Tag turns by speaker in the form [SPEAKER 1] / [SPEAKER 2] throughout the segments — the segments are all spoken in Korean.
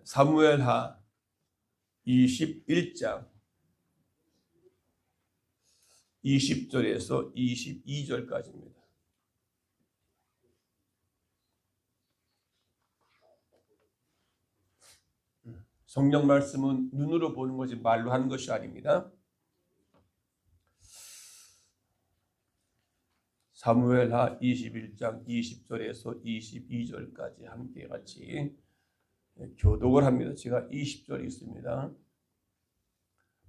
[SPEAKER 1] 사무엘하 21장 20절에서 22절까지입니다. 성경 말씀은 눈으로 보는 것이 말로 하는 것이 아닙니다. 사무엘하 21장 20절에서 22절까지 함께 같이 교독을 합니다. 제가 20절이 있습니다.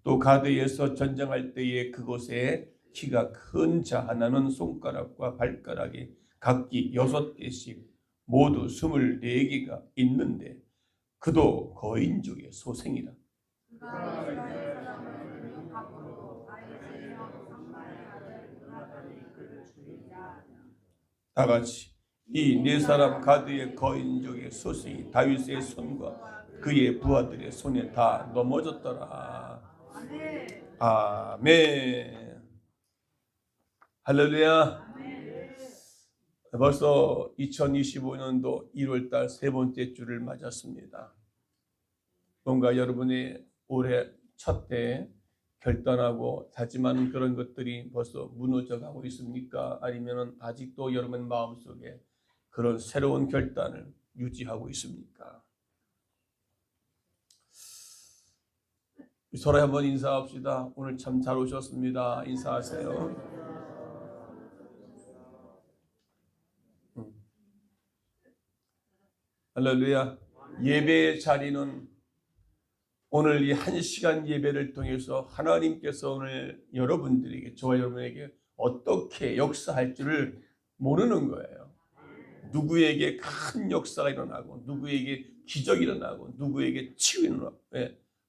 [SPEAKER 1] 또 가드에서 전쟁할 때에 그곳에 키가 큰 자 하나는 손가락과 발가락이 각기 6개씩 모두 24개가 있는데 그도 거인족의 소생이라. 다같이 이 네 사람 가드의 거인족의 소생이 다윗의 손과 그의 부하들의 손에 다 넘어졌더라. 아멘. 할렐루야. 벌써 2025년도 1월달 세 번째 주를 맞았습니다. 뭔가 여러분의 올해 첫 해 결단하고 다짐하는 그런 것들이 벌써 무너져가고 있습니까? 아니면 아직도 여러분 마음속에 그런 새로운 결단을 유지하고 있습니까? 서로 한번 인사합시다. 오늘 참 잘 오셨습니다. 인사하세요. 할렐루야. 예배의 자리는 오늘 이 1시간 예배를 통해서 하나님께서 오늘 여러분들에게, 저와 여러분에게 어떻게 역사할 줄을 모르는 거예요. 누구에게 큰 역사가 일어나고, 누구에게 기적이 일어나고, 누구에게 치유가 일어나고,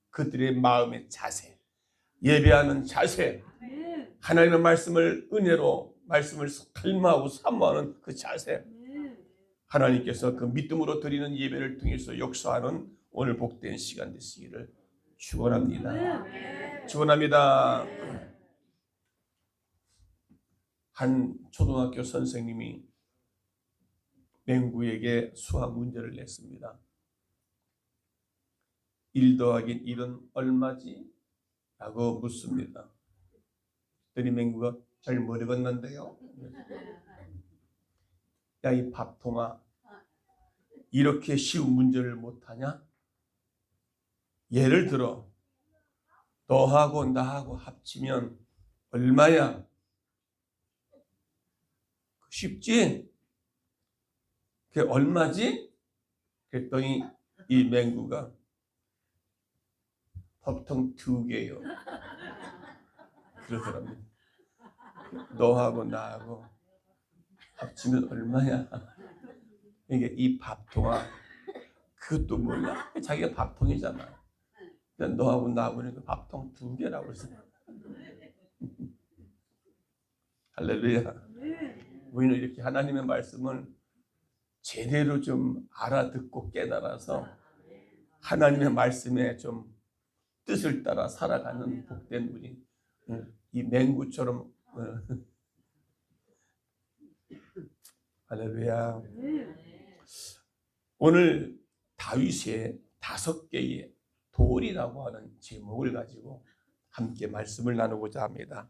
[SPEAKER 1] 그들의 마음의 자세, 예배하는 자세, 하나님의 말씀을 은혜로, 말씀을 갈망하고 사모하는 그 자세, 하나님께서 그 믿음으로 드리는 예배를 통해서 역사하는 오늘 복된 시간 되시기를 축원합니다. 축원합니다. 한 초등학교 선생님이 맹구에게 수학 문제를 냈습니다. 1 더하기 1은 얼마지? 라고 묻습니다. 그랬더니 맹구가 잘 모르겠는데요. 야, 이 밥통아, 이렇게 쉬운 문제를 못하냐? 예를 들어 너하고 나하고 합치면 얼마야? 쉽지? 그게 얼마지? 그랬더니 이 맹구가 밥통 2개요. 그러더랍니다. 너하고 나하고 합치면 얼마야? 이게 이 밥통아, 그것도 몰라? 자기가 밥통이잖아. 너하고 나하고는 밥통 2개라고 했어. 할렐루야. 우리는 이렇게 하나님의 말씀을 제대로 좀 알아듣고 깨달아서 하나님의 말씀에 좀 뜻을 따라 살아가는 복된 우리, 이 맹구처럼. 할렐루야. 오늘 다윗의 5개의 돌이라고 하는 제목을 가지고 함께 말씀을 나누고자 합니다.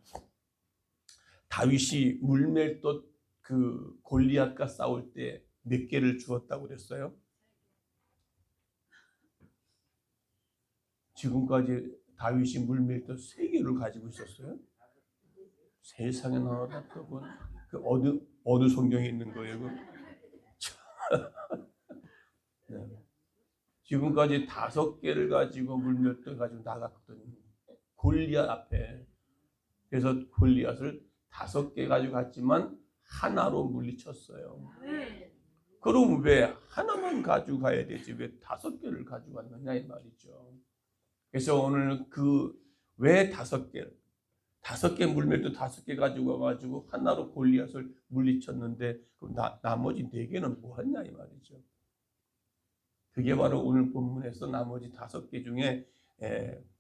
[SPEAKER 1] 다윗이 물멜롯 그 골리앗과 싸울 때 몇 개를 주었다고 그랬어요? 지금까지 다윗이 물멜롯 3개를 가지고 있었어요? 세상에 나와라. 그 어느 성경에 있는 거예요? 네. 지금까지 5개를 가지고 물멜롯을 가지고 나갔더니 골리앗 앞에, 그래서 골리앗을 5개 가지고 갔지만 하나로 물리쳤어요. 그럼 왜 하나만 가지고 가야 되지? 왜 5개를 가지고 갔느냐 이 말이죠. 그래서 오늘 왜 5개 물멜롯 5개 가지고 와가지고 하나로 골리앗을 물리쳤는데 그럼 나머지 4개는 뭐 했냐 이 말이죠. 그게 바로 오늘 본문에서 나머지 5개 중에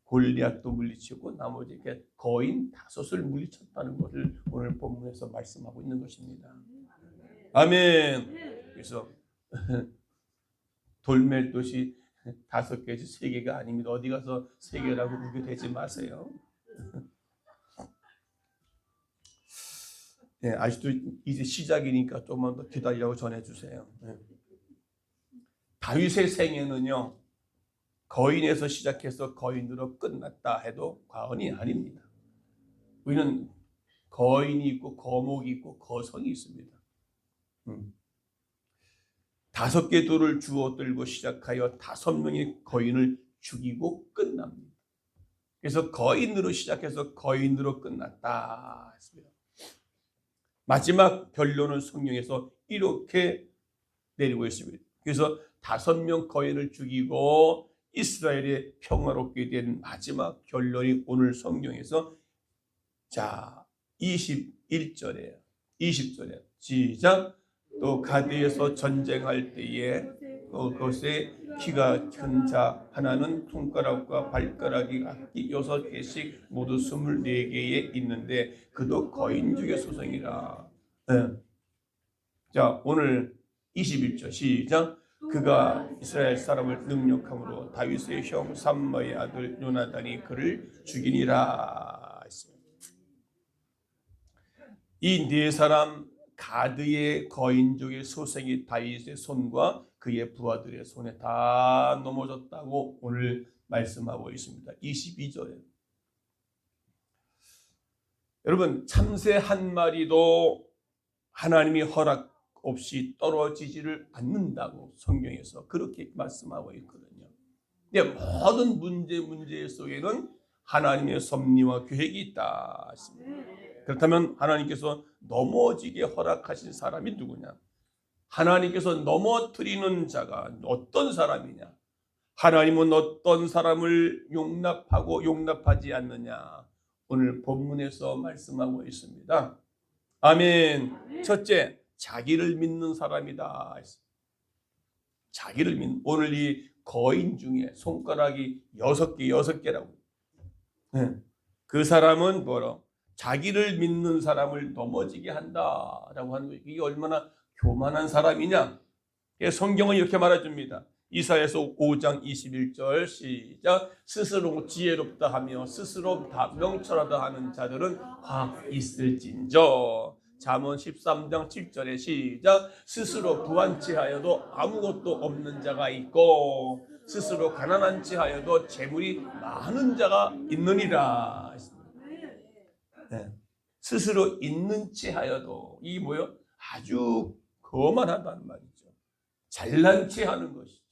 [SPEAKER 1] 골리앗도 물리치고 나머지 거인 5을 물리쳤다는 것을 오늘 본문에서 말씀하고 있는 것입니다. 아멘. 그래서 돌멜롯이 5개지 3개가 아닙니다. 어디 가서 3개라고 그렇게 되지 마세요. 네, 아직도 이제 시작이니까 조금만 더 기다리라고 전해주세요. 네. 다윗의 생애는요, 거인에서 시작해서 거인으로 끝났다 해도 과언이 아닙니다. 우리는 거인이 있고 거목이 있고 거성이 있습니다. 5개 돌을 주워 들고 시작하여 5명의 거인을 죽이고 끝납니다. 그래서 거인으로 시작해서 거인으로 끝났다 했습니다. 마지막 결론은 성경에서 이렇게 내리고 있습니다. 그래서 5명 거인을 죽이고 이스라엘이 평화롭게 된 마지막 결론이 오늘 성경에서, 자, 21절에 20절에 시작. 또 가드에서 전쟁할 때에 그것에 키가 큰 자 하나는 손가락과 발가락이 각기 6개씩 모두 24개에 있는데 그도 거인 중의 소생이라. 네. 자, 오늘 21절 시작. 그가 이스라엘 사람을 능력함으로 다윗의 형 삼마의 아들 요나단이 그를 죽이니라. 이 4사람 가드의 거인족의 소생이 다윗의 손과 그의 부하들의 손에 다 넘어졌다고 오늘 말씀하고 있습니다. 22절에 여러분, 참새 한 마리도 하나님이 허락 없이 떨어지지를 않는다고 성경에서 그렇게 말씀하고 있거든요. 모든 문제 속에는 하나님의 섭리와 계획이 있다. 그렇다면 하나님께서 넘어지게 허락하신 사람이 누구냐? 하나님께서 넘어뜨리는 자가 어떤 사람이냐? 하나님은 어떤 사람을 용납하고 용납하지 않느냐? 오늘 본문에서 말씀하고 있습니다. 아멘. 첫째, 자기를 믿는 사람이다. 자기를 믿는, 오늘 이 거인 중에 손가락이 6개라고. 그 사람은 뭐라? 자기를 믿는 사람을 넘어지게 한다라고 하는 거예요. 이게 얼마나 교만한 사람이냐? 성경은 이렇게 말해줍니다. 이사야서 5장 21절 시작. 스스로 지혜롭다 하며 스스로 다 명철하다 하는 자들은 있을진저. 잠언 13장 7절에 시작. 스스로 부한치 하여도 아무것도 없는 자가 있고 스스로 가난한 치 하여도 재물이 많은 자가 있느니라. 네. 스스로 있는 치 하여도, 이게 뭐예요? 아주 거만하다는 말이죠. 잘난 치 하는 것이죠.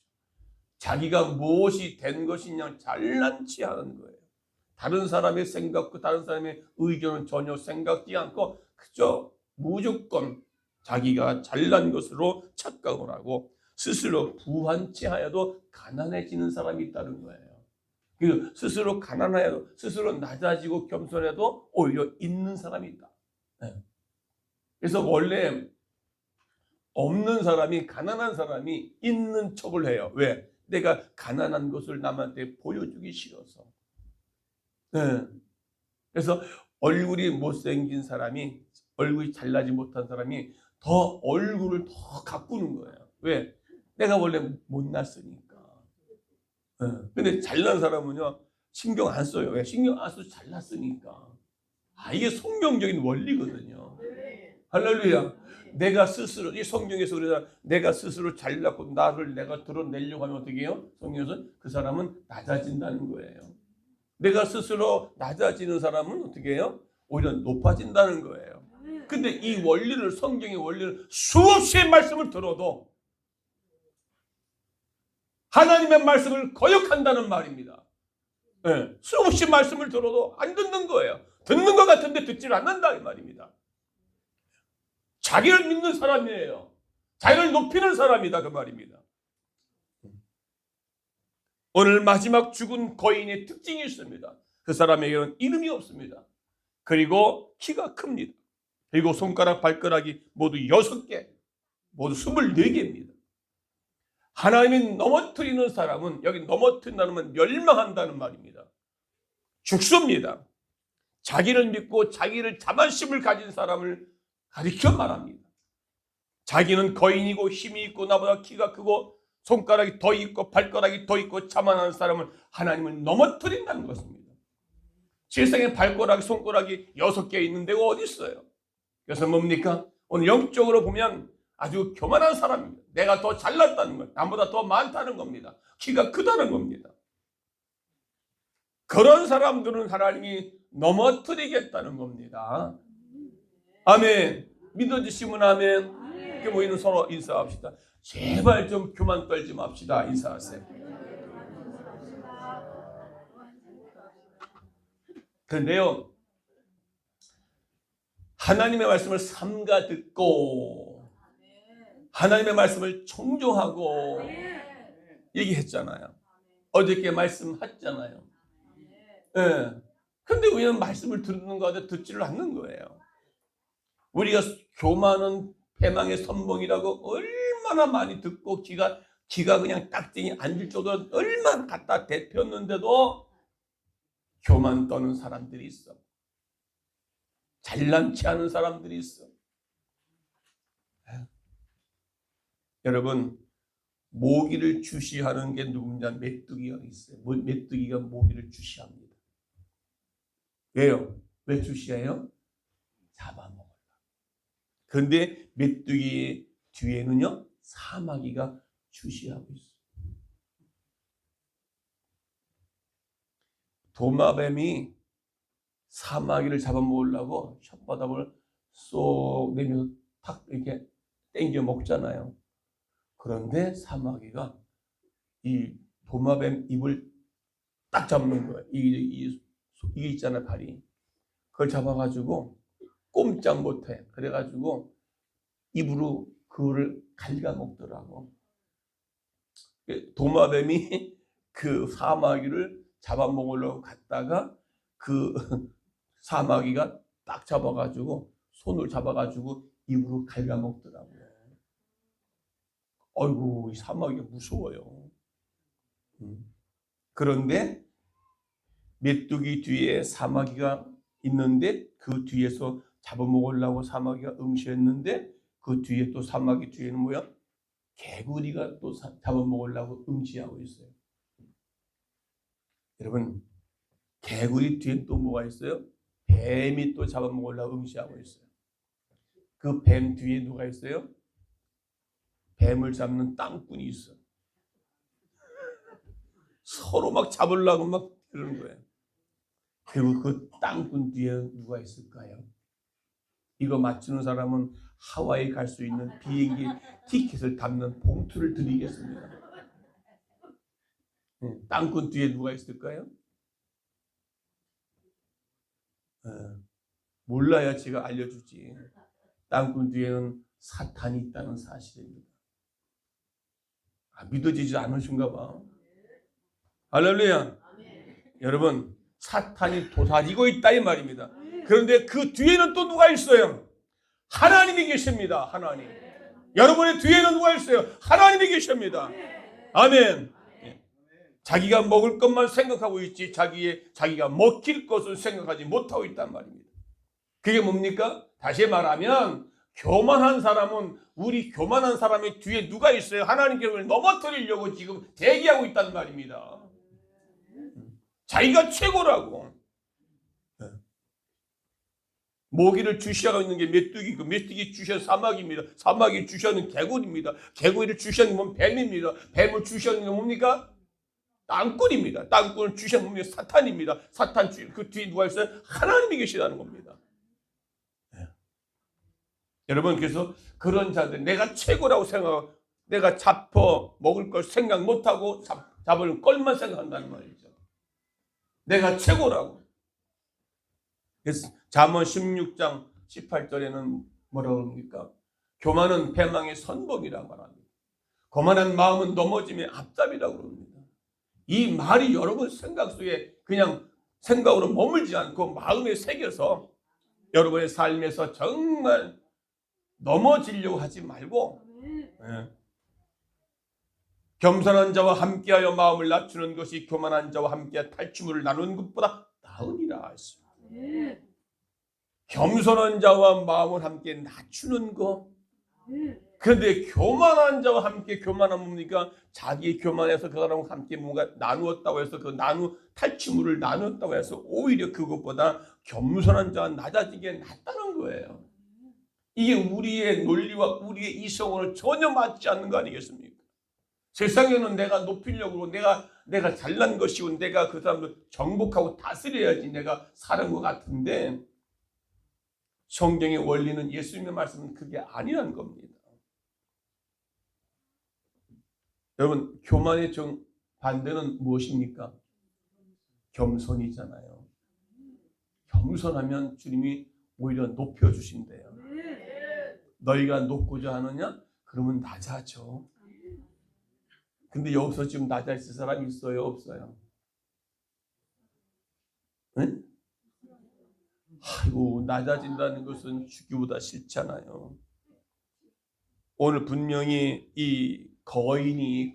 [SPEAKER 1] 자기가 무엇이 된 것이냐 잘난 치 하는 거예요. 다른 사람의 생각과 다른 사람의 의견은 전혀 생각지 않고 그저 무조건 자기가 잘난 것으로 착각을 하고 스스로 부한치 하여도 가난해지는 사람이 있다는 거예요. 스스로 가난하여도 스스로 낮아지고 겸손해도 오히려 있는 사람이 있다. 그래서 원래 없는 사람이, 가난한 사람이 있는 척을 해요. 왜? 내가 가난한 것을 남한테 보여주기 싫어서. 그래서 얼굴이 못생긴 사람이, 얼굴이 잘나지 못한 사람이 더 얼굴을 더 가꾸는 거예요. 왜? 내가 원래 못났으니까. 근데 잘난 사람은요, 신경 안 써요. 왜? 신경 안 써서 잘났으니까. 이게 성경적인 원리거든요. 할렐루야. 내가 스스로, 이 성경에서 우리가 내가 스스로 잘났고 나를 내가 드러내려고 하면 어떻게 해요? 성경에서 그 사람은 낮아진다는 거예요. 내가 스스로 낮아지는 사람은 어떻게 해요? 오히려 높아진다는 거예요. 근데 이 원리를, 성경의 원리를 수없이 말씀을 들어도 하나님의 말씀을 거역한다는 말입니다. 수없이 말씀을 들어도 안 듣는 거예요. 듣는 것 같은데 듣질 않는다 이 말입니다. 자기를 믿는 사람이에요. 자기를 높이는 사람이다 그 말입니다. 오늘 마지막 죽은 거인의 특징이 있습니다. 그 사람에게는 이름이 없습니다. 그리고 키가 큽니다. 그리고 손가락 발가락이 모두 6개, 모두 24개입니다. 하나님이 넘어뜨리는 사람은, 여기 넘어뜨린다는 건 멸망한다는 말입니다. 죽습니다. 자기를 믿고 자기를 자만심을 가진 사람을 가리켜 말합니다. 자기는 거인이고 힘이 있고 나보다 키가 크고 손가락이 더 있고 발가락이 더 있고 자만한 사람은 하나님을 넘어뜨린다는 것입니다. 세상에 발가락, 손가락이 6개 있는 데가 어디 있어요? 그래서 뭡니까? 오늘 영적으로 보면 아주 교만한 사람입니다. 내가 더 잘났다는 것, 남보다 더 많다는 겁니다. 키가 크다는 겁니다. 그런 사람들은 하나님이 넘어뜨리겠다는 겁니다. 아멘. 믿어주시면 아멘. 그 모이는 서로 인사합시다. 제발 좀 교만 떨지 맙시다. 인사하세요. 그런데요, 하나님의 말씀을 삼가 듣고 하나님의 말씀을 청종하고 얘기했잖아요. 어저께 말씀했잖아요. 예. 근데 우리는 말씀을 듣는 가운데 듣지를 않는 거예요. 우리가 교만은 패망의 선봉이라고 얼마나 많이 듣고 기가 그냥 딱지니 앉을 정도로 얼마나 갖다 대폈는데도 교만 떠는 사람들이 있어. 잘난치 않은 사람들이 있어. 여러분, 모기를 주시하는 게 누구냐? 메뚜기가 있어요. 메뚜기가 모기를 주시합니다. 왜요? 왜 주시해요? 잡아먹으려. 그런데 메뚜기 뒤에는요, 사마귀가 주시하고 있어요. 도마뱀이 사마귀를 잡아먹으려고 혓바닥을 쏙 내면서 탁 이렇게 땡겨 먹잖아요. 그런데 사마귀가 이 도마뱀 입을 딱 잡는 거예요. 이게 있잖아요, 발이. 그걸 잡아가지고 꼼짝 못해. 그래가지고 입으로 그거를 갉아먹더라고. 도마뱀이 그 사마귀를 잡아먹으려고 갔다가 그 사마귀가 딱 잡아가지고 손을 잡아가지고 입으로 갉아먹더라고요. 아이고, 이 사마귀가 무서워요. 그런데 메뚜기 뒤에 사마귀가 있는데 그 뒤에서 잡아먹으려고 사마귀가 응시했는데 그 뒤에 또 사마귀 뒤에는 뭐야? 개구리가 또 잡아먹으려고 응시하고 있어요. 여러분, 개구리 뒤에 또 뭐가 있어요? 뱀이 또 잡아먹으려고 응시하고 있어요. 그 뱀 뒤에 누가 있어요? 뱀을 잡는 땅꾼이 있어. 서로 막 잡으려고 막 그러는 거예요. 그리고 그 땅꾼 뒤에 누가 있을까요? 이거 맞추는 사람은 하와이 갈 수 있는 비행기 티켓을 담는 봉투를 드리겠습니다. 땅꾼 뒤에 누가 있을까요? 몰라야 제가 알려주지. 땅꾼 뒤에는 사탄이 있다는 사실입니다. 믿어지지 않으신가 봐. 할렐루야. 여러분, 사탄이 도사리고 있다 이 말입니다. 그런데 그 뒤에는 또 누가 있어요? 하나님이 계십니다. 하나님. 여러분의 뒤에는 누가 있어요? 하나님이 계십니다. 아멘. 자기가 먹을 것만 생각하고 있지 자기가 먹힐 것을 생각하지 못하고 있단 말입니다. 그게 뭡니까? 다시 말하면 교만한 사람은 우리 교만한 사람의 뒤에 누가 있어요? 하나님께 넘어뜨리려고 지금 대기하고 있단 말입니다. 자기가 최고라고. 모기를 주시하고 있는 게 메뚜기고 메뚜기 주시하는 사마귀입니다. 사마귀 주시하는 개구리입니다. 개구리를 주시하는 건 뱀입니다. 뱀을 주시하는 건 뭡니까? 땅꾼입니다. 땅꾼을 주시하는 건 사탄입니다. 사탄 그 뒤에 누가 있어요? 하나님이 계시다는 겁니다. 여러분, 그래서 그런 자들, 내가 최고라고 생각하고 내가 잡어 먹을 걸 생각 못하고 잡을 걸만 생각한다는 말이죠. 내가 최고라고. 그래서 잠언 16장 18절에는 뭐라고 합니까? 교만은 패망의 선봉이라고 말합니다. 거만한 마음은 넘어짐의 앞잡이라고 합니다. 이 말이 여러분 생각 속에 그냥 생각으로 머물지 않고 마음에 새겨서 여러분의 삶에서 정말 넘어지려고 하지 말고 겸손한 자와 함께하여 마음을 낮추는 것이 교만한 자와 함께 탈취물을 나누는 것보다 나으니라 했습니다. 겸손한 자와 마음을 함께 낮추는 것, 그런데 교만한 자와 함께 교만하면 뭡니까? 자기 교만해서 그 사람과 함께 뭔가 나누었다고 해서 그 탈취물을 나누었다고 해서 오히려 그것보다 겸손한 자와 낮아지게 낫다는 거예요. 이게 우리의 논리와 우리의 이성으로 전혀 맞지 않는 거 아니겠습니까? 세상에는 내가 높이려고 내가 잘난 것이고 내가 그 사람들 정복하고 다스려야지 내가 사는 것 같은데 성경의 원리는 예수님의 말씀은 그게 아니라는 겁니다. 여러분, 교만의 반대는 무엇입니까? 겸손이잖아요. 겸손하면 주님이 오히려 높여주신대요. 너희가 높고자 하느냐? 그러면 낮아져. 근데 여기서 지금 낮아질 사람이 있어요? 없어요? 네? 아이고, 낮아진다는 것은 죽기보다 싫잖아요. 오늘 분명히 이 거인이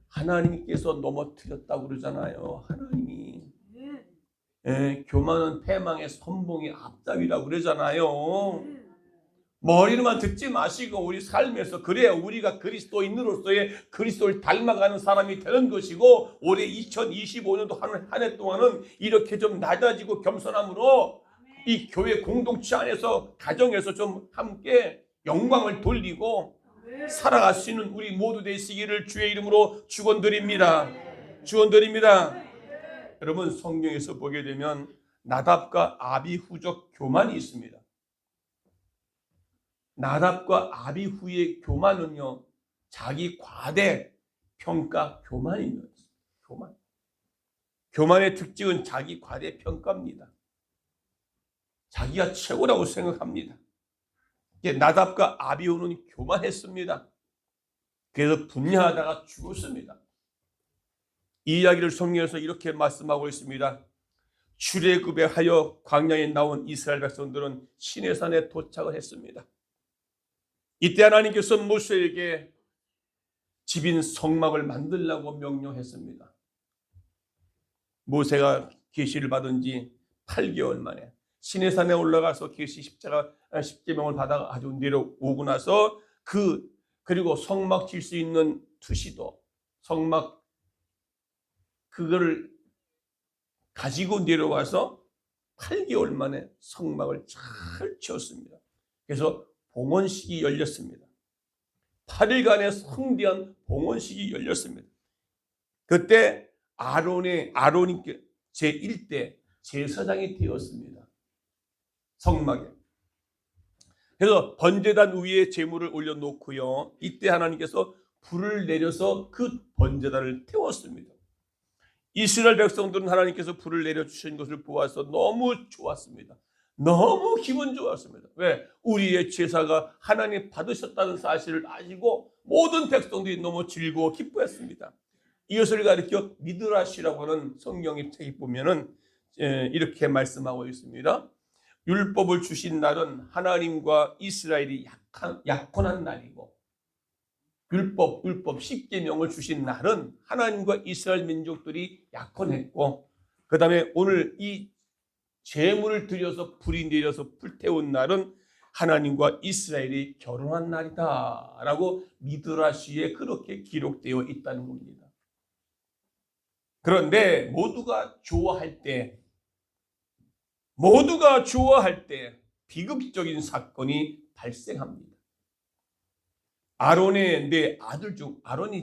[SPEAKER 1] 하나님께서 넘어뜨렸다고 그러잖아요. 하나님이. 교만은 패망의 선봉의 앞잡이라고 그러잖아요. 머리로만 듣지 마시고 우리 삶에서 그래야 우리가 그리스도인으로서의 그리스도를 닮아가는 사람이 되는 것이고 올해 2025년도 한 해 동안은 이렇게 좀 낮아지고 겸손함으로 이 교회 공동체 안에서 가정에서 좀 함께 영광을 돌리고 살아갈 수 있는 우리 모두 되시기를 주의 이름으로 축원드립니다. 축원드립니다. 여러분, 성경에서 보게 되면 나답과 아비후적 교만이 있습니다. 나답과 아비후의 교만은요, 자기 과대 평가 교만입니다. 교만의 특징은 자기 과대 평가입니다. 자기가 최고라고 생각합니다. 나답과 아비후는 교만했습니다. 그래서 분야하다가 죽었습니다. 이 이야기를 성경에서 이렇게 말씀하고 있습니다. 출애굽에 하여 광야에 나온 이스라엘 백성들은 시내산에 도착을 했습니다. 이때 하나님께서 모세에게 집인 성막을 만들라고 명령했습니다. 모세가 계시를 받은 지 8개월 만에 시내산에 올라가서 계시 10계명을 받아가지고 내려오고 나서 그리고 성막 질 수 있는 투시도 성막 그거를 가지고 내려와서 8개월 만에 성막을 잘 지었습니다. 그래서 봉헌식이 열렸습니다. 8일간의 성대한 봉헌식이 열렸습니다. 그때 아론이 제1대 제사장이 되었습니다. 성막에. 그래서 번제단 위에 제물을 올려놓고요. 이때 하나님께서 불을 내려서 그 번제단을 태웠습니다. 이스라엘 백성들은 하나님께서 불을 내려주신 것을 보아서 너무 좋았습니다. 너무 기분 좋았습니다. 왜? 우리의 제사가 하나님 받으셨다는 사실을 아시고 모든 백성들이 너무 즐거워 기뻐했습니다. 이것을 가리켜 미드라시라고 하는 성경의 책에 보면은 이렇게 말씀하고 있습니다. 율법을 주신 날은 하나님과 이스라엘이 약혼한 날이고 율법 10계명을 주신 날은 하나님과 이스라엘 민족들이 약혼했고 그 다음에 오늘 이 제물을 드려서 불이 내려서 불태운 날은 하나님과 이스라엘이 결혼한 날이다 라고 미드라시에 그렇게 기록되어 있다는 겁니다. 그런데 모두가 좋아할 때 비극적인 사건이 발생합니다. 아론이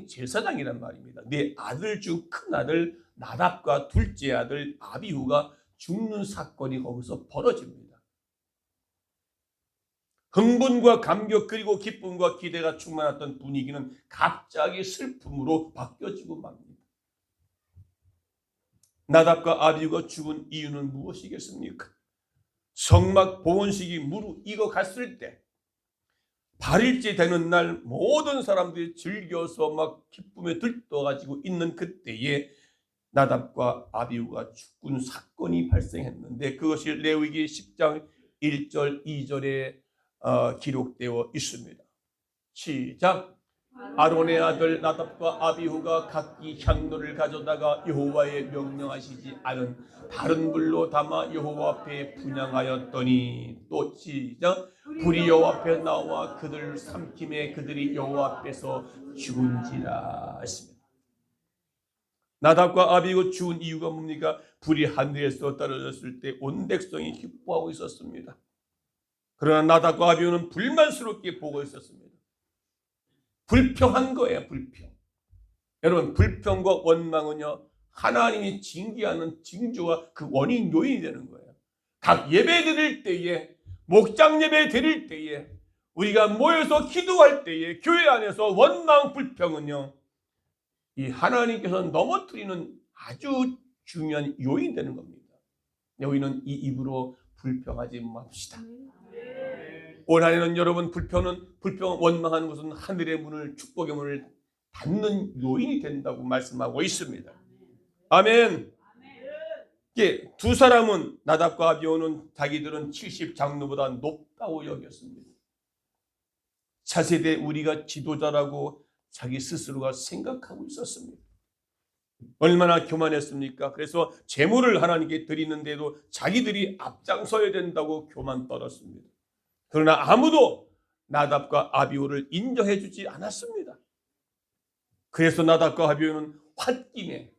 [SPEAKER 1] 제사장이란 말입니다. 내 아들 중 큰 아들 나답과 둘째 아들 아비후가 죽는 사건이 거기서 벌어집니다. 흥분과 감격 그리고 기쁨과 기대가 충만했던 분위기는 갑자기 슬픔으로 바뀌어지고 맙니다. 나답과 아비후가 죽은 이유는 무엇이겠습니까? 성막 봉헌식이 무르익어갔을 때 8일째 되는 날 모든 사람들이 즐겨서 막 기쁨에 들떠가지고 있는 그때에 나답과 아비후가 죽은 사건이 발생했는데 그것이 레위기 10장 1절 2절에 기록되어 있습니다. 시작. 아론의 아들 나답과 아비후가 각기 향로를 가져다가 여호와의 명령하시지 않은 다른 불로 담아 여호와 앞에 분향하였더니 또 시작. 불이 여호와 앞에 나와 그들을 삼킴에 그들이 여호와 앞에서 죽은지라 했습니다. 나답과 아비고 죽은 이유가 뭡니까? 불이 하늘에서 떨어졌을 때 온 백성이 기뻐하고 있었습니다. 그러나 나답과 아비후는 불만스럽게 보고 있었습니다. 불평한 거예요. 불평. 여러분, 불평과 원망은요, 하나님이 징계하는 징조와 그 원인 요인이 되는 거예요. 각 예배 드릴 때에, 목장 예배 드릴 때에, 우리가 모여서 기도할 때에 교회 안에서 원망 불평은요, 이 하나님께서 넘어뜨리는 아주 중요한 요인이 되는 겁니다. 우리는 이 입으로 불평하지 맙시다. 올 한해는 여러분 불평 원망하는 것은 하늘의 문을 축복의 문을 닫는 요인이 된다고 말씀하고 있습니다. 아멘. 예, 두 사람은 나답과 아비후는 자기들은 70장로보다 높다고 여겼습니다. 차세대 우리가 지도자라고 자기 스스로가 생각하고 있었습니다. 얼마나 교만했습니까? 그래서 제물을 하나님께 드리는데도 자기들이 앞장서야 된다고 교만 떨었습니다. 그러나 아무도 나답과 아비후를 인정해 주지 않았습니다. 그래서 나답과 아비후는 홧김.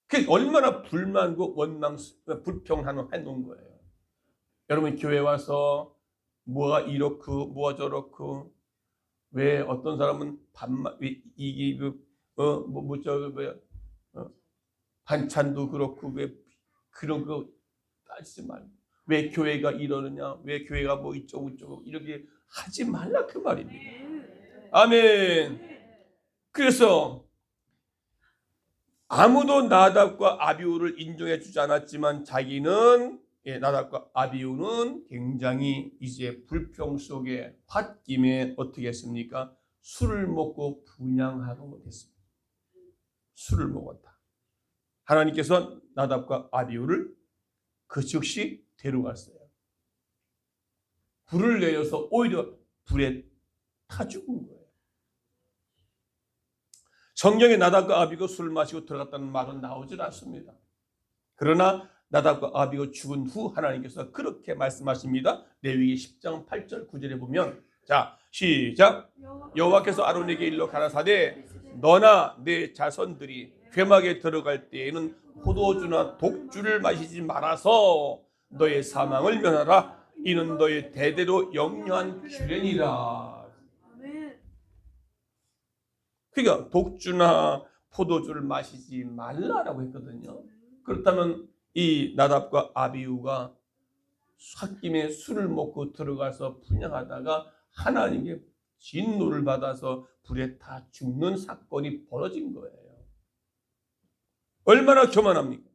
[SPEAKER 1] 그게 얼마나 불만고 원망, 불평하는 해놓은 거예요. 여러분 교회 와서 뭐가 이렇고 뭐가 저렇고 왜 어떤 사람은 이게 반찬도 그렇고 왜 그런 거 따지지 말고 왜 교회가 이러느냐 왜 교회가 뭐 이쪽저쪽 이렇게 하지 말라 그 말입니다. 아멘. 그래서 아무도 나답과 아비후를 인정해 주지 않았지만 자기는 나답과 아비후는 굉장히 이제 불평 속에 홧김에 어떻게 했습니까? 술을 먹고 분향하고 됐습니다. 술을 먹었다. 하나님께서 나답과 아비후를 그 즉시 데려갔어요. 불을 내려서 오히려 불에 타 죽은 거예요. 성경에 나답과 아비후가 술을 마시고 들어갔다는 말은 나오질 않습니다. 그러나 나답과 아비후가 죽은 후 하나님께서 그렇게 말씀하십니다. 레위기 10장 8절 9절에 보면 자 시작. 여호와께서 아론에게 일러 가라사대 너나 내 자손들이 회막에 들어갈 때에는 포도주나 독주를 마시지 말아서 너의 사망을 면하라. 이는 너의 대대로 영영한 규례니라. 그러니까 독주나 포도주를 마시지 말라라고 했거든요. 그렇다면 이 나답과 아비후가 홧김에 술을 먹고 들어가서 분향하다가 하나님께 진노를 받아서 불에 타 죽는 사건이 벌어진 거예요. 얼마나 교만합니까?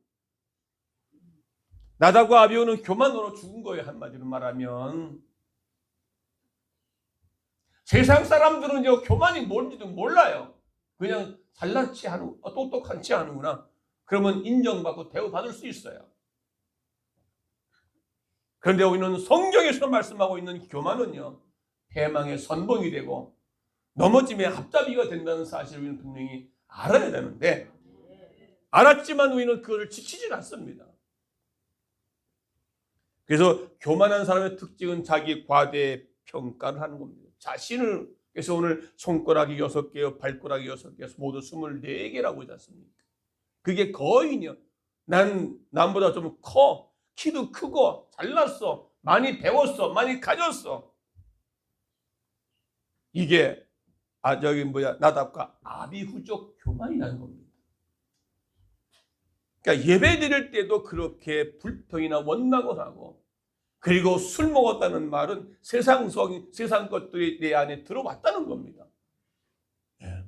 [SPEAKER 1] 나답과 아비후는 교만으로 죽은 거예요. 한마디로 말하면 세상 사람들은 교만이 뭔지도 몰라요. 그냥 잘난 체 하는, 똑똑한 체 하는구나. 그러면 인정받고 대우받을 수 있어요. 그런데 우리는 성경에서 말씀하고 있는 교만은요, 패망의 선봉이 되고 넘어짐의 앞잡이가 된다는 사실을 우리는 분명히 알아야 되는데, 알았지만 우리는 그것을 지키질 않습니다. 그래서 교만한 사람의 특징은 자기 과대 평가를 하는 겁니다. 자신을, 그래서 오늘 손가락이 6개요, 발가락이 6개, 모두 24개라고 하지 않습니까? 그게 거인이요. 남보다 좀 커, 키도 크고, 잘났어, 많이 배웠어, 많이 가졌어. 이게, 나답과 아비후적 교만이라는 겁니다. 그러니까 예배 드릴 때도 그렇게 불평이나 원망을 하고, 그리고 술 먹었다는 말은 세상 것들이 내 안에 들어왔다는 겁니다. 예.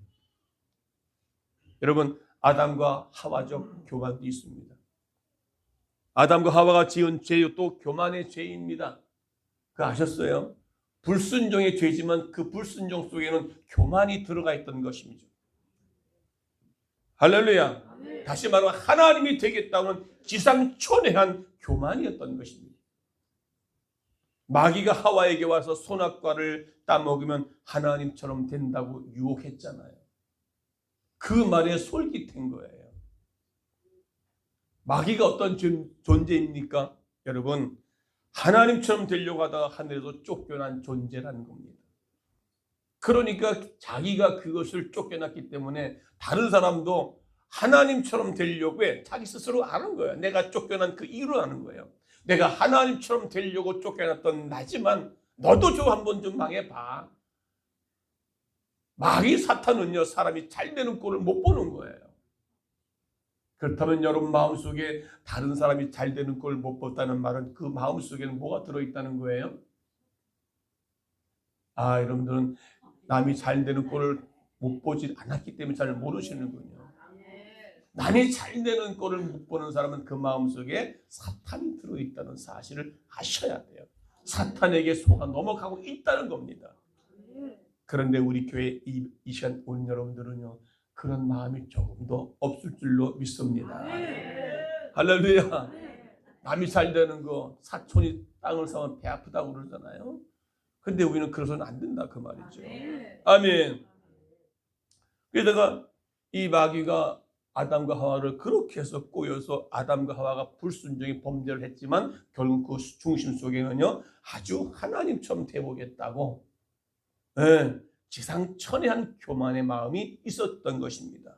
[SPEAKER 1] 여러분, 아담과 하와적 교만도 있습니다. 아담과 하와가 지은 죄도 또 교만의 죄입니다. 그거 아셨어요? 불순종의 죄지만 그 불순종 속에는 교만이 들어가 있던 것입니다. 할렐루야. 다시 말하면 하나님이 되겠다는 기상천외한 교만이었던 것입니다. 마귀가 하와에게 와서 선악과를 따먹으면 하나님처럼 된다고 유혹했잖아요. 그 말에 솔깃한 거예요. 마귀가 어떤 존재입니까? 여러분, 하나님처럼 되려고 하다가 하늘에서 쫓겨난 존재라는 겁니다. 그러니까 자기가 그것을 쫓겨났기 때문에 다른 사람도 하나님처럼 되려고 해. 자기 스스로 아는 거예요. 내가 쫓겨난 그 이유를 아는 거예요. 내가 하나님처럼 되려고 쫓겨났던 나지만 너도 좀 한번 좀 망해봐. 마귀 사탄은요, 사람이 잘 되는 꼴을 못 보는 거예요. 그렇다면 여러분 마음속에 다른 사람이 잘 되는 꼴을 못 봤다는 말은 그 마음속에는 뭐가 들어있다는 거예요? 여러분들은 남이 잘 되는 꼴을 못 보지 않았기 때문에 잘 모르시는군요. 남이 잘 되는 꼴을 못 보는 사람은 그 마음속에 사탄이 들어있다는 사실을 아셔야 돼요. 사탄에게 속아 넘어가고 있다는 겁니다. 그런데 우리 교회 이 시간 온 여러분들은요, 그런 마음이 조금 더 없을 줄로 믿습니다. 할렐루야. 남이 잘 되는 거, 사촌이 땅을 사면 배 아프다고 그러잖아요. 근데 우리는 그래서는 안 된다 그 말이죠. 아멘. 그러다가 이 마귀가 아담과 하와를 그렇게 해서 꼬여서 아담과 하와가 불순종의 범죄를 했지만 결국 그 중심 속에는요, 아주 하나님처럼 돼보겠다고 지상천외한 교만의 마음이 있었던 것입니다.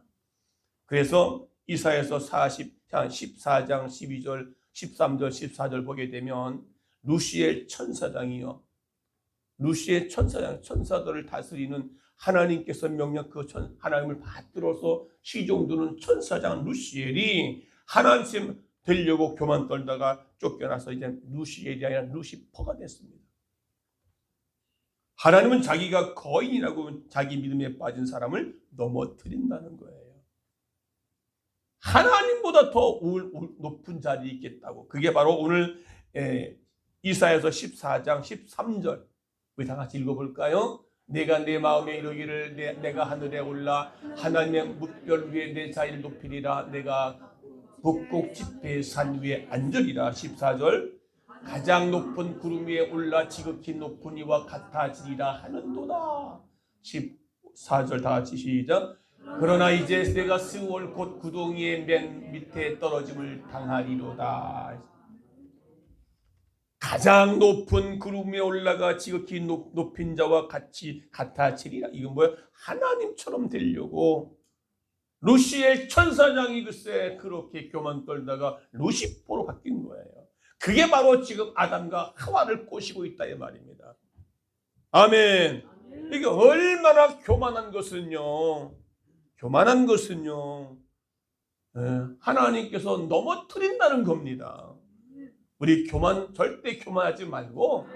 [SPEAKER 1] 그래서 이사야서 14장 12절 13절 14절 보게 되면 루시엘 천사장이요, 루시엘 천사장, 천사들을 다스리는 하나님께서 명령 하나님을 받들어서 시종두는 천사장 루시엘이 하나님 되려고 교만 떨다가 쫓겨나서 이제 루시엘이 아니라 루시퍼가 됐습니다. 하나님은 자기가 거인이라고 자기 믿음에 빠진 사람을 넘어뜨린다는 거예요. 하나님보다 더 높은 자리에 있겠다고. 그게 바로 오늘 이사야서 14장 13절 우리 다 같이 읽어볼까요? 내가 내 마음에 이르기를 내가 하늘에 올라 하나님의 뭇별 위에 내 자리를 높이리라. 내가 북곡 지폐의 산 위에 앉으리라. 14절 가장 높은 구름 위에 올라 지극히 높은 이와 같아지리라 하는도다. 14절 다 같이 시작. 그러나 이제 내가 스올 곧 구덩이의 맨 밑에 떨어짐을 당하리로다. 가장 높은 구름 위에 올라가 지극히 높인 자와 같아지리라. 이건 뭐예요? 하나님처럼 되려고 루시엘 천사장이 글쎄 그렇게 교만 떨다가 루시퍼로 바뀐 거예요. 그게 바로 지금 아담과 하와를 꼬시고 있다 이 말입니다. 아멘. 이게 얼마나 교만한 것은요, 하나님께서 넘어뜨린다는 겁니다. 우리 절대 교만하지 말고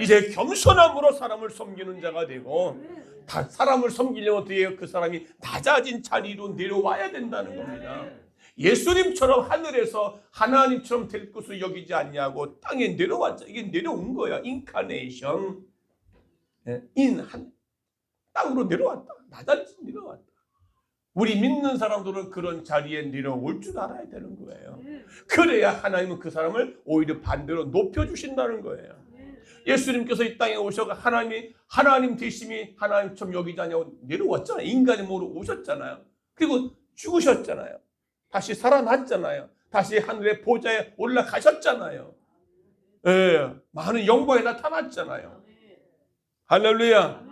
[SPEAKER 1] 이제 겸손함으로 사람을 섬기는 자가 되고, 사람을 섬기려면 어떻게 그 사람이 낮아진 자리로 내려와야 된다는 겁니다. 예수님처럼 하늘에서 하나님처럼 될 것을 여기지 않냐고 땅에 내려왔죠. 이게 내려온 거야. 인카네이션. 땅으로 내려왔다. 낮아진 내려왔다. 우리 믿는 사람들은 그런 자리에 내려올 줄 알아야 되는 거예요. 그래야 하나님은 그 사람을 오히려 반대로 높여주신다는 거예요. 예수님께서 이 땅에 오셔서 하나님 되심이 하나님처럼 여기지 않냐고 내려왔잖아요. 인간의 몸으로 오셨잖아요. 그리고 죽으셨잖아요. 다시 살아났잖아요. 다시 하늘의 보좌에 올라가셨잖아요. 많은 영광에 나타났잖아요. 할렐루야.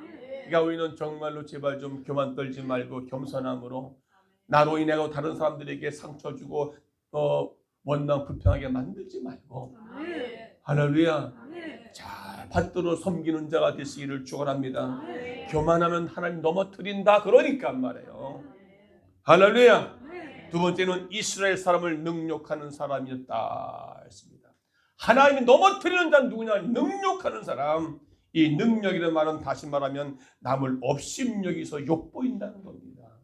[SPEAKER 1] 그러니까 우리는 정말로 제발 좀 교만 떨지 말고 겸손함으로 나로 인해 다른 사람들에게 상처 주고 원망 불평하게 만들지 말고 할렐루야. 잘 받들어 섬기는 자가 되시기를 축원합니다. 교만하면 하나님 넘어뜨린다 그러니까 말이에요. 할렐루야. 두 번째는 이스라엘 사람을 능욕하는 사람이었다 했습니다. 하나님이 넘어뜨리는 자는 누구냐? 능욕하는 사람. 이 능력이라는 말은 다시 말하면 남을 업심여기서 욕보인다는 겁니다.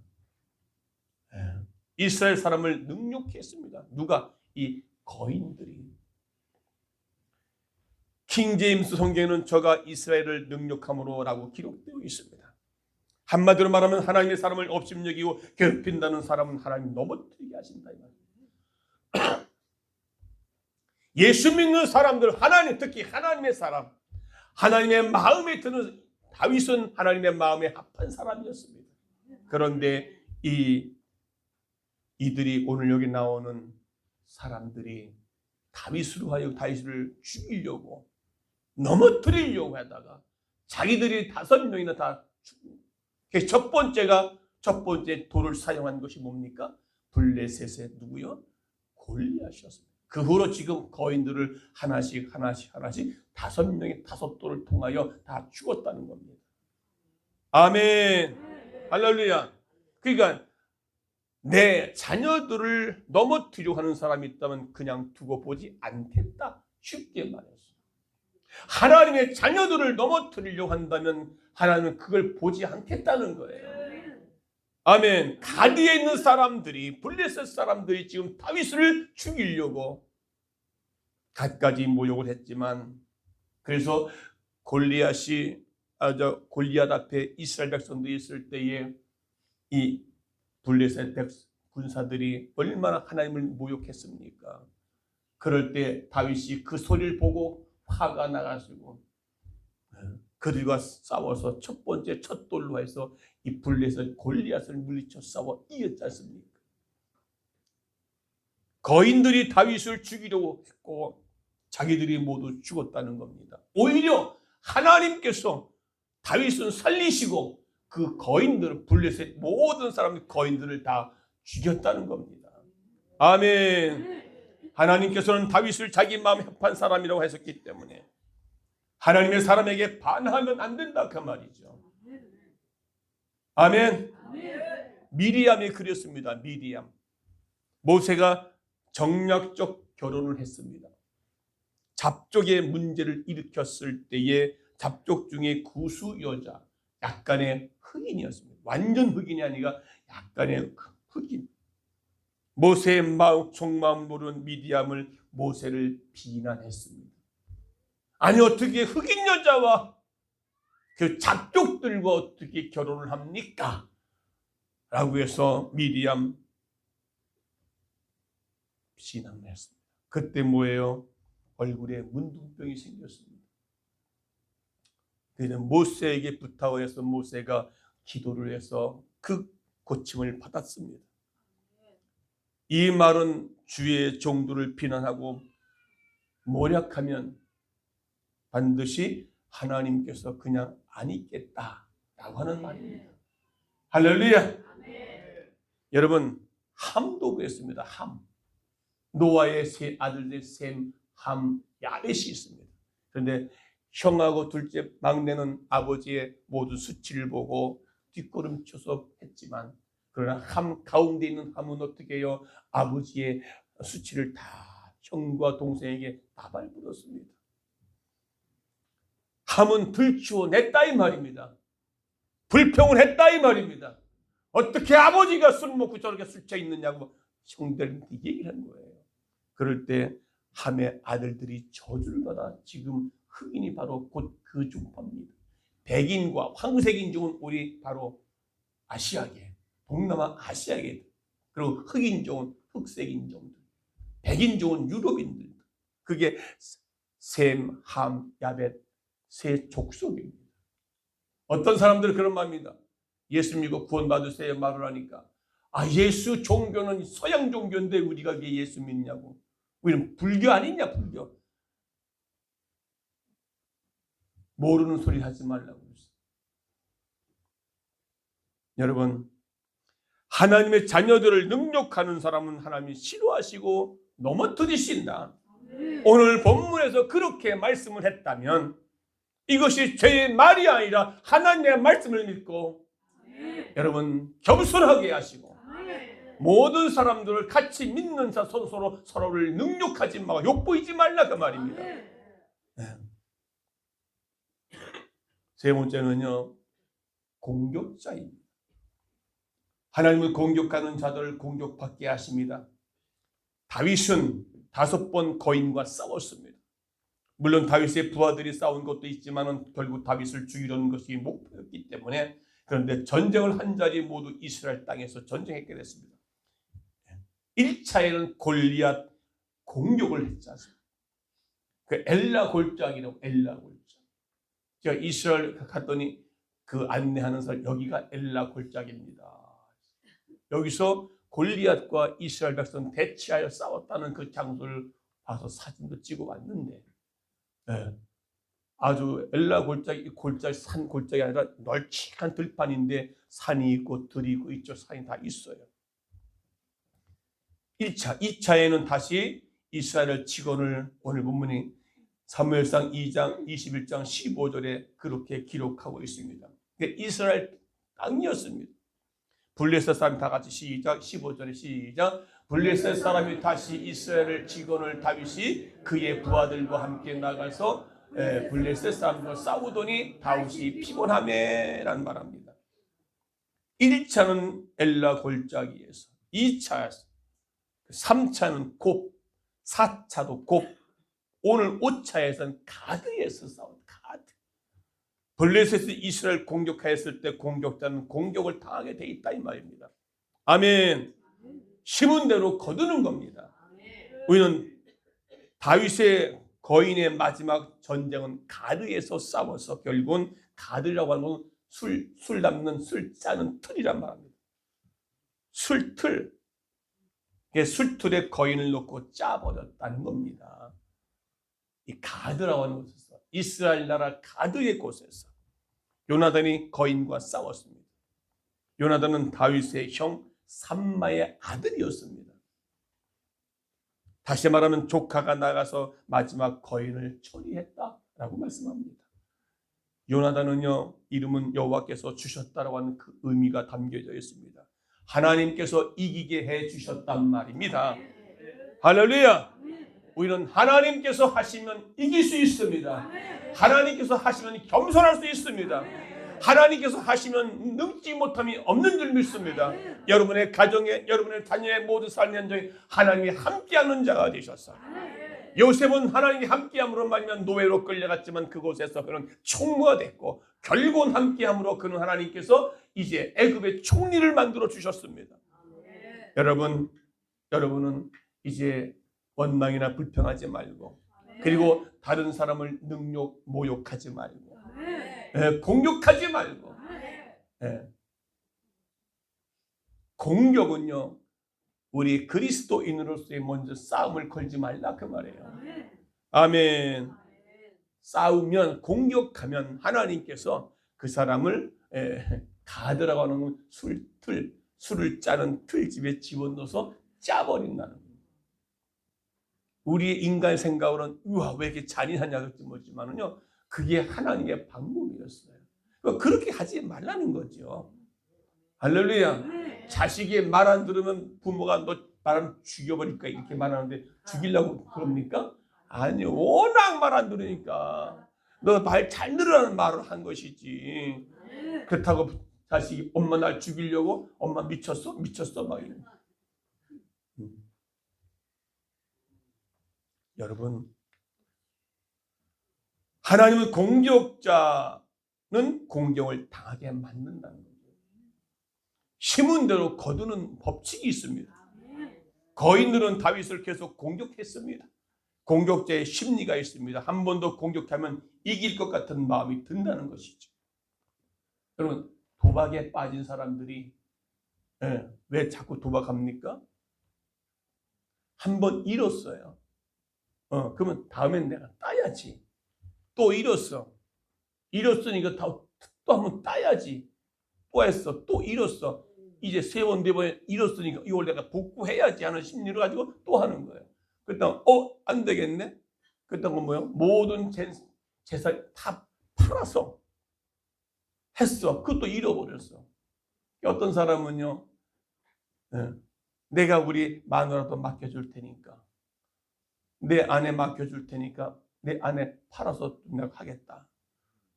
[SPEAKER 1] 이스라엘 사람을 능욕했습니다. 누가? 이 거인들이. 킹제임스 성경에는 저가 이스라엘을 능욕함으로 라고 기록되어 있습니다. 한마디로 말하면 하나님의 사람을 업심여기고 괴롭힌다는 사람은 하나님 넘어뜨리게 하신다 이 말입니다. 예수 믿는 사람들, 특히 하나님의 사람, 하나님의 마음에 드는 다윗은 하나님의 마음에 합한 사람이었습니다. 그런데 이들이 오늘 여기 나오는 사람들이 다윗으로 하여 다윗을 죽이려고 넘어뜨리려고 하다가 자기들이 5명이나 다 죽고, 첫 번째 돌을 사용한 것이 뭡니까? 블레셋의 누구요? 골리앗이었습니다. 그 후로 지금 거인들을 하나씩 5명이 5돌을 통하여 다 죽었다는 겁니다. 아멘. 할렐루야. 그러니까 내 자녀들을 넘어뜨리려고 하는 사람이 있다면 그냥 두고 보지 않겠다. 쉽게 말해서 하나님의 자녀들을 넘어뜨리려고 한다면 하나님은 그걸 보지 않겠다는 거예요. 아멘. 가드에 있는 사람들이, 블레셋 사람들이 지금 다윗을 죽이려고 갖가지 모욕을 했지만, 그래서 골리앗 앞에 이스라엘 백성들이 있을 때에 이 블레셋 군사들이 얼마나 하나님을 모욕했습니까? 그럴 때 다윗이 그 소리를 보고 화가 나가지고 그들과 싸워서 첫 돌로 해서 이 블레셋 골리앗을 물리쳐 싸워 이겼지 않습니까? 거인들이 다윗을 죽이려고 했고 자기들이 모두 죽었다는 겁니다. 오히려 하나님께서 다윗은 살리시고 그 거인들, 블레셋 모든 사람들 거인들을 다 죽였다는 겁니다. 아멘. 하나님께서는 다윗을 자기 마음 협한 사람이라고 하셨기 때문에 하나님의 사람에게 반하면 안 된다 그 말이죠. 아멘. 미리암이 그랬습니다. 미리암. 모세가 정략적 결혼을 했습니다. 잡족의 문제를 일으켰을 때에 잡족 중에 구수 여자, 약간의 흑인이었습니다. 완전 흑인이 아니라 약간의 흑인. 모세의 속마음 모르는 미디암을 모세를 비난했습니다. 아니 어떻게 흑인 여자와 그 잡족들과 어떻게 결혼을 합니까? 라고 해서 미디암 비난을 했습니다. 그때 뭐예요? 얼굴에 문둥병이 생겼습니다. 그는 모세에게 부탁해서 모세가 기도를 해서 그 고침을 받았습니다. 이 말은 주의 종들을 비난하고 모략하면 반드시 하나님께서 그냥 안 있겠다라고 하는 말입니다. 할렐루야. 여러분, 함도 그랬습니다. 함. 노아의 세 아들들 셈, 함, 야벳이 있습니다. 그런데 형하고 둘째 막내는 아버지의 모든 수치를 보고 뒷걸음쳐서 했지만, 그러나 함 가운데 있는 함은 어떻게 해요? 아버지의 수치를 다 형과 동생에게 다 밟아들었습니다. 함은 들추어냈다 이 말입니다. 불평을 했다 이 말입니다. 어떻게 아버지가 술 먹고 저렇게 술 취해 있느냐고 형들한테 얘기를 한 거예요. 그럴 때 함의 아들들이 저주를 받아 지금 흑인이 바로 곧 그 종파입니다. 백인과 황색인 종은 우리 바로 아시아계, 동남아 아시아계, 그리고 흑인종은 흑색인종들, 백인종은 유럽인들. 그게 셈, 함, 야벳 세 족속입니다. 어떤 사람들은 그런 말입니다. 예수 믿고 구원받으세요 말을 하니까, 아 예수 종교는 서양 종교인데 우리가 왜 예수 믿냐고. 우리는 불교 아니냐 불교. 모르는 소리 하지 말라고 했어요. 여러분, 하나님의 자녀들을 능욕하는 사람은 하나님이 싫어하시고 넘어뜨리신다. 오늘 본문에서 그렇게 말씀을 했다면 이것이 죄의 말이 아니라 하나님의 말씀을 믿고 여러분 겸손하게 하시고 모든 사람들을 같이 믿는 자 서로를 능욕하지 말고 욕보이지 말라 그 말입니다. 네. 세 번째는요, 공격자입니다. 하나님은 공격하는 자들을 공격받게 하십니다. 다윗은 5번 거인과 싸웠습니다. 물론 다윗의 부하들이 싸운 것도 있지만 결국 다윗을 죽이려는 것이 목표였기 때문에, 그런데 전쟁을 한 자리 모두 이스라엘 땅에서 전쟁했게 됐습니다. 1차에는 골리앗 공격을 했지 않습니까? 그 엘라 골짜기라고, 엘라 골짜기. 제가 이스라엘 갔더니 그 안내하는 사람, 여기가 엘라 골짜기입니다. 여기서 골리앗과 이스라엘 백성 대치하여 싸웠다는 그 장소를 가서 사진도 찍어 왔는데, 예, 아주 엘라 골짜기, 산 골짜기 아니라 널찍한 들판인데 산이 있고 들이 있고 이쪽 산이 다 있어요. 1차, 2차에는 다시 이스라엘 직원을 오늘 본문이 사무엘상 2장 21장 15절에 그렇게 기록하고 있습니다. 이스라엘 땅이었습니다. 블레셋 사람이 다 같이 시작, 15절에 시작. 블레셋 사람이 다시 이스라엘 직원을 다윗이 그의 부하들과 함께 나가서 블레셋 사람과 싸우더니 다윗이 피곤하매라는 말합니다. 1차는 엘라 골짜기에서, 2차, 3차는 곱, 4차도 곱, 오늘 5차에서는 가드에서 싸운 가드. 블레셋이 이스라엘 공격하였을 때 공격자는 공격을 당하게 돼 있다 이 말입니다. 아멘. 심은 대로 거두는 겁니다. 우리는 다윗의 거인의 마지막 전쟁은 가드에서 싸워서 결국은 가드라고 하는 건 술 담는 술 짜는 틀이란 말입니다. 술틀. 술틀에 거인을 놓고 짜버렸다는 겁니다. 이 가드라고 하는 곳에서, 이스라엘 나라 가드의 곳에서 요나단이 거인과 싸웠습니다. 요나단은 다윗의 형 삼마의 아들이었습니다. 다시 말하면 조카가 나가서 마지막 거인을 처리했다라고 말씀합니다. 요나단은요, 이름은 여호와께서 주셨다라고 하는 그 의미가 담겨져 있습니다. 하나님께서 이기게 해 주셨단 말입니다. 할렐루야. 우리는 하나님께서 하시면 이길 수 있습니다. 하나님께서 하시면 겸손할 수 있습니다. 하나님께서 하시면 능지 못함이 없는 줄 믿습니다. 여러분의 가정에, 여러분의 자녀의 모든 삶의 현장에 하나님이 함께하는 자가 되셨어. 요셉은 하나님이 함께함으로 말미암아 노예로 끌려갔지만 그곳에서 그는 총무가 됐고 결국은 함께함으로 그는 하나님께서 이제 애굽의 총리를 만들어 주셨습니다. 여러분은 이제 원망이나 불평하지 말고, 그리고 다른 사람을 모욕하지 말고, 공격하지 말고. 공격은요, 우리 그리스도인으로서의 먼저 싸움을 걸지 말라 그 말이에요. 아멘. 싸우면, 공격하면 하나님께서 그 사람을 가드라고 하는 술을 짜는 틀집에 집어넣어서 짜버린다는 거예요. 우리의 인간 생각으로는 우와 왜 이렇게 잔인하냐 그렇지만은요, 그게 하나님의 방법이었어요. 그렇게 하지 말라는 거죠. 할렐루야. 자식이 말 안 들으면 부모가 너 말 안 죽여버릴까 이렇게 말하는데 죽이려고 그럽니까? 아니요. 워낙 말 안 들으니까 너 말 잘 들으라는 말을 한 것이지. 그렇다고 자식이 엄마 날 죽이려고 엄마 미쳤어? 막 이래. 여러분, 하나님은 공격자는 공격을 당하게 만든다는 거죠. 심은 대로 거두는 법칙이 있습니다. 거인들은 다윗을 계속 공격했습니다. 공격자의 심리가 있습니다. 한 번 더 공격하면 이길 것 같은 마음이 든다는 것이죠. 여러분, 도박에 빠진 사람들이 왜 자꾸 도박합니까? 한 번 잃었어요. 그러면 다음엔 내가 따야지. 또 잃었어. 잃었으니까 또 한 번 따야지. 또 했어. 또 잃었어. 이제 3번, 4번 잃었으니까 이걸 내가 복구해야지 하는 심리를 가지고 또 하는 거예요. 그랬더니 안 되겠네. 그랬더니 뭐예요? 모든 재산 다 팔아서 했어. 그것도 잃어버렸어. 어떤 사람은요, 내가 우리 마누라도 맡겨줄 테니까, 내 아내 맡겨줄 테니까 내 아내 팔아서 내가 하겠다.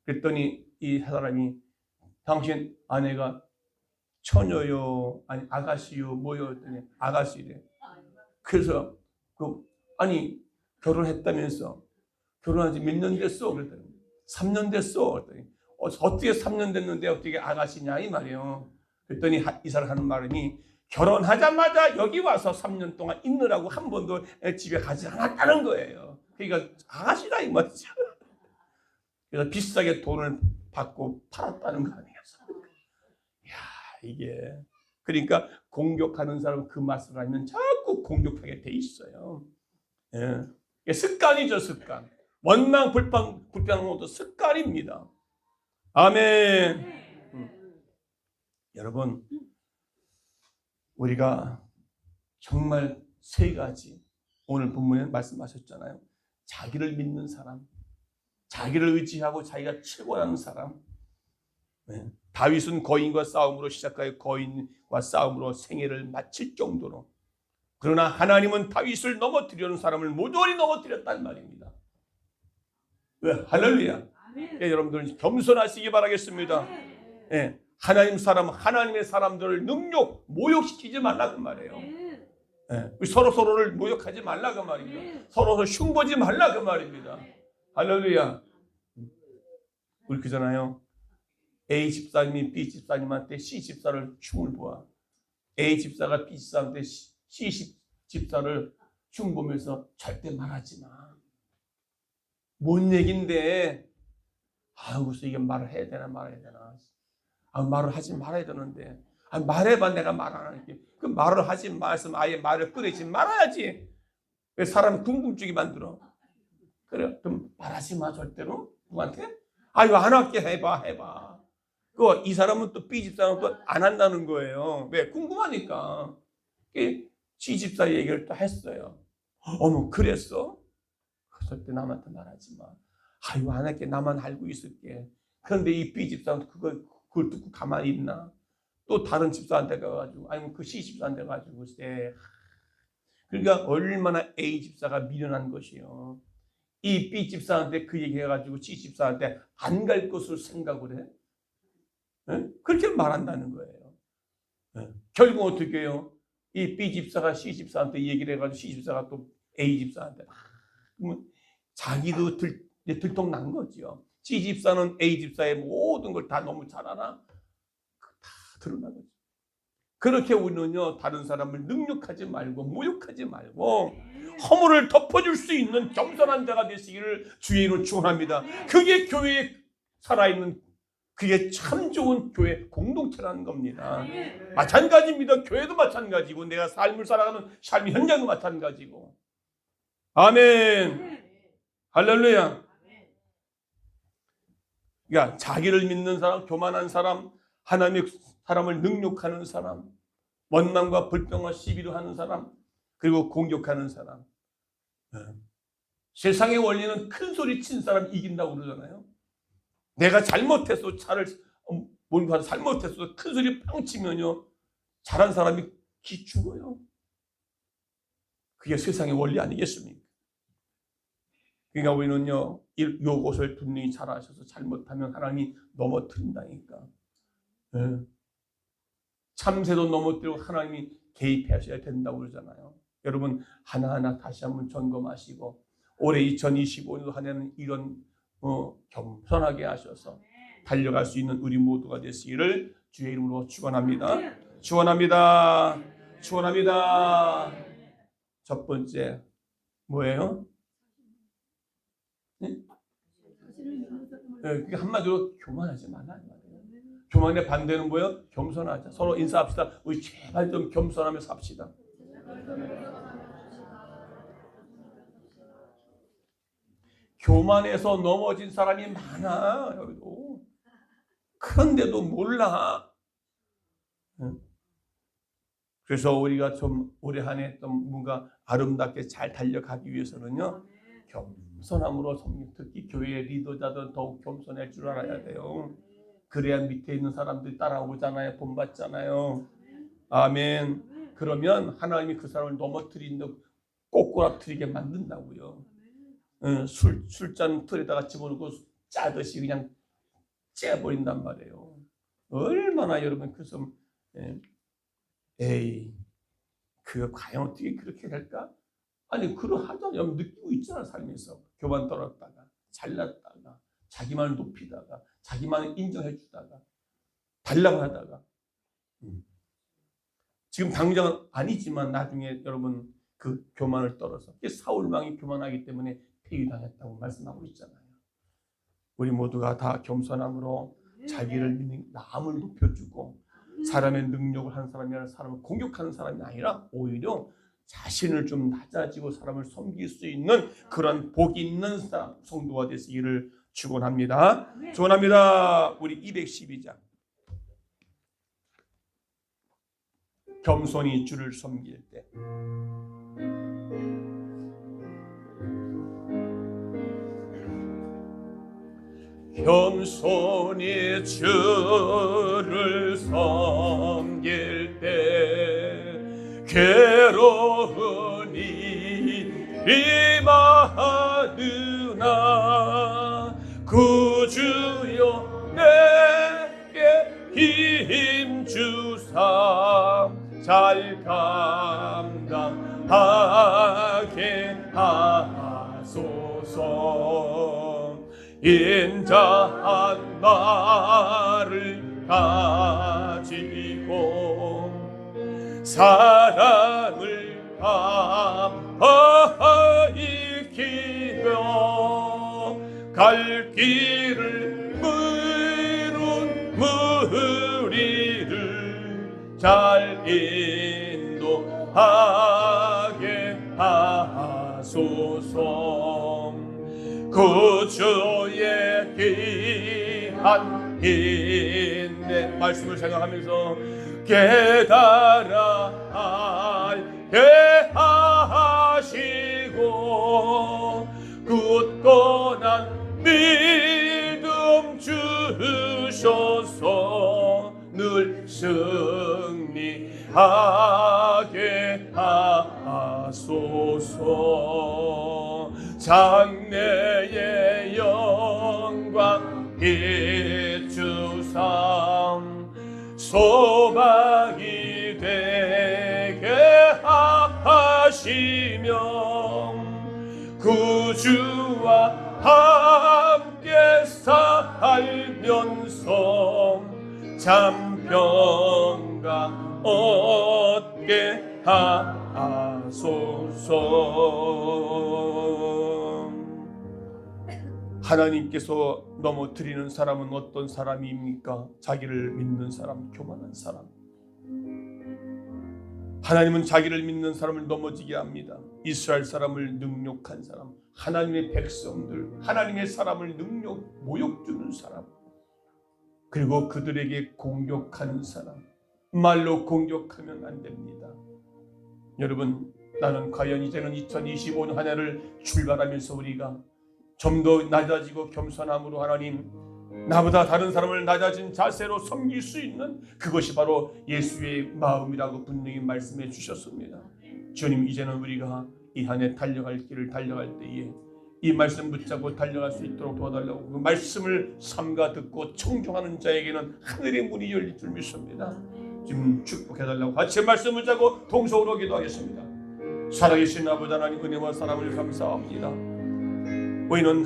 [SPEAKER 1] 그랬더니 이 사람이 당신 아내가 처녀요, 아니 아가씨요, 뭐요 했더니 아가씨래. 그래서 아니 결혼했다면서, 결혼한 지 몇 년 됐어? 그랬더니 3년 됐어. 그랬더니 어떻게 3년 됐는데 어떻게 아가씨냐 이 말이에요. 그랬더니 이 사람 하는 말이 결혼하자마자 여기 와서 3년 동안 있느라고 한 번도 집에 가지 않았다는 거예요. 그러니까 아가씨다 이 말이죠. 그래서 비싸게 돈을 받고 팔았다는 거 아니에요. 이야, 이게 그러니까 공격하는 사람 그 맛을 알면 자꾸 공격하게 돼 있어요. 예. 이게 습관이죠, 습관. 원망, 불평하는 것도 습관입니다. 아멘. 여러분, 우리가 정말 세 가지 오늘 본문에 말씀하셨잖아요. 자기를 믿는 사람, 자기를 의지하고 자기가 최고라는 사람. 네. 다윗은 거인과 싸움으로 시작하여 거인과 싸움으로 생애를 마칠 정도로. 그러나 하나님은 다윗을 넘어뜨리려는 사람을 모조리 넘어뜨렸단 말입니다. 왜? 할렐루야. 예, 여러분들 겸손하시기 바라겠습니다. 예, 하나님의 사람들을 모욕시키지 말라 그 말이에요. 예, 서로를 모욕하지 말라 그 말입니다. 서로 흉보지 말라 그 말입니다. 할렐루야. 우리 그잖아요. A 집사님이 B 집사님한테 C 집사를 흉을 보아. A 집사가 B 집사한테 C 집사를 흉 보면서 절대 말하지 마. 뭔 얘긴데? 그래서 이게 말을 해야 되나 말아야 되나? 말을 하지 말아야 되는데. 말해봐 내가 말 안 할게. 그 말을 하지 말았으면 아예 말을 꺼내지 말아야지. 왜 사람 궁금증이 만들어? 그래, 그럼 말하지 마 절대로 누구한테? 이거 안 할게 해봐. 이 사람은 또 B 집사는 또 안 한다는 거예요. 왜? 궁금하니까. C 집사 얘기를 또 했어요. 어머 그랬어? 절대 남한테 말하지 마. 이거 안 할게. 나만 알고 있을게. 그런데 이 B 집사는 그걸 듣고 가만히 있나? 또 다른 집사한테 가가지고 아니면 그 C 집사한테 가가지고 그러니까 얼마나 A 집사가 미련한 것이요. 이 B 집사한테 그 얘기해가지고 C 집사한테 안 갈 것을 생각을 해. 네? 그렇게 말한다는 거예요. 네. 결국 어떻게 해요? 이 B 집사가 C 집사한테 얘기를 해가지고 C 집사가 또 A 집사한테 그러면 자기도 들통 난 거죠. C 집사는 A 집사의 모든 걸 다 너무 잘 알아. 다 드러난 거죠. 그렇게 우리는요 다른 사람을 능욕하지 말고 모욕하지 말고 허물을 덮어줄 수 있는 겸손한 자가 되시기를 주의 이름으로 축원합니다. 그게 교회에 살아있는 그게 참 좋은 교회 공동체라는 겁니다. 마찬가지입니다. 교회도 마찬가지고 내가 삶을 살아가는 삶의 현장도 마찬가지고. 아멘. 할렐루야. 그러니까 자기를 믿는 사람, 교만한 사람, 하나님의 사람을 능욕하는 사람, 원망과 불평과 시비를 하는 사람, 그리고 공격하는 사람. 세상의 원리는 큰 소리 친 사람 이긴다고 그러잖아요. 내가 잘못해서 뭔가 잘못해서 큰 소리 팡 치면요 잘한 사람이 죽어요. 그게 세상의 원리 아니겠습니까? 그러니까 우리는요 이것을 분명히 잘 아셔서 잘못하면 하나님이 넘어뜨린다니까. 참새도 넘어뜨리고 하나님이 개입하셔야 된다고 그러잖아요. 여러분 하나하나 다시 한번 점검하시고 올해 2025년도 한 해는 이런 겸손하게 하셔서 달려갈 수 있는 우리 모두가 되시기를 주의 이름으로 축원합니다. 축원합니다. 축원합니다. 첫 번째 뭐예요? 네? 그게 한마디로 교만하지 말라. 교만의 반대는 뭐예요? 겸손하자. 서로 인사합시다. 우리 제발 좀 겸손하며 삽시다. 교만해서 넘어진 사람이 많아. 여기도. 그런데도 몰라. 그래서 우리가 좀 올해 한 해 좀 뭔가 아름답게 잘 달려가기 위해서는요. 겸손함으로 특히 교회의 리더자들은 더욱 겸손할 줄 알아야 돼요. 그래야 밑에 있는 사람들이 따라오잖아요. 본받잖아요. 아멘. 그러면 하나님이 그 사람을 꼬꾸라뜨리게 만든다고요. 술잔 틀에다가 집어넣고 짜듯이 그냥 째버린단 말이에요. 얼마나 여러분 그래서 그거 과연 어떻게 그렇게 될까? 아니 그러하자 여러분 느끼고 있잖아. 삶에서 교만 떨었다가 잘났다가 자기만을 높이다가 자기만을 인정해주다가 달라고 하다가 지금 당장은 아니지만 나중에 여러분 그 교만을 떨어서 사울왕이 교만하기 때문에 폐위당했다고 말씀하고 있잖아요. 우리 모두가 다 겸손함으로 자기를 믿는 남을 높여주고 사람의 능력을 하는 사람이 아니라 사람을 공격하는 사람이 아니라 오히려 자신을 좀 낮아지고 사람을 섬길 수 있는 그런 복 있는 성도가 되시기를 축원합니다. 축원합니다. 우리 212장 겸손히 주를 섬길 때 겸손히 주를 섬길 때 괴로운 일이 많으나 구주여 내게 힘주사 잘 감당하게 하소서. 인자한 나를 가지고 사랑을 감히 익히며 갈 길을 물은 무리를 잘 인도하게 하소서. 구주의 귀한 인내 말씀을 생각하면서 깨달아 알게 하시고 굳건한 믿음 주셔서 늘 승리하게 하소서. 장래의 영광 이주사 소망이 되게 하시며 구주와 함께 살면서 참 평강 얻게 하소서. 하나님께서 넘어뜨리는 사람은 어떤 사람입니까? 자기를 믿는 사람, 교만한 사람. 하나님은 자기를 믿는 사람을 넘어지게 합니다. 이스라엘 사람을 능욕한 사람, 하나님의 백성들, 하나님의 사람을 모욕 주는 사람, 그리고 그들에게 공격하는 사람, 말로 공격하면 안 됩니다. 여러분, 나는 과연 이제는 2025년 한 해를 출발하면서 우리가 좀 더 낮아지고 겸손함으로 하나님, 나보다 다른 사람을 낮아진 자세로 섬길 수 있는 그것이 바로 예수의 마음이라고 분명히 말씀해 주셨습니다. 주님, 이제는 우리가 이 한 해 달려갈 길을 달려갈 때에 이 말씀 붙잡고 달려갈 수 있도록 도와달라고, 그 말씀을 삼가 듣고 청종하는 자에게는 하늘의 문이 열릴 줄 믿습니다. 지금 축복해달라고 같이 말씀 붙잡고 동성으로 기도하겠습니다. 살아계신 아버지 하나님, 은혜와 사랑을 감사합니다. 우리는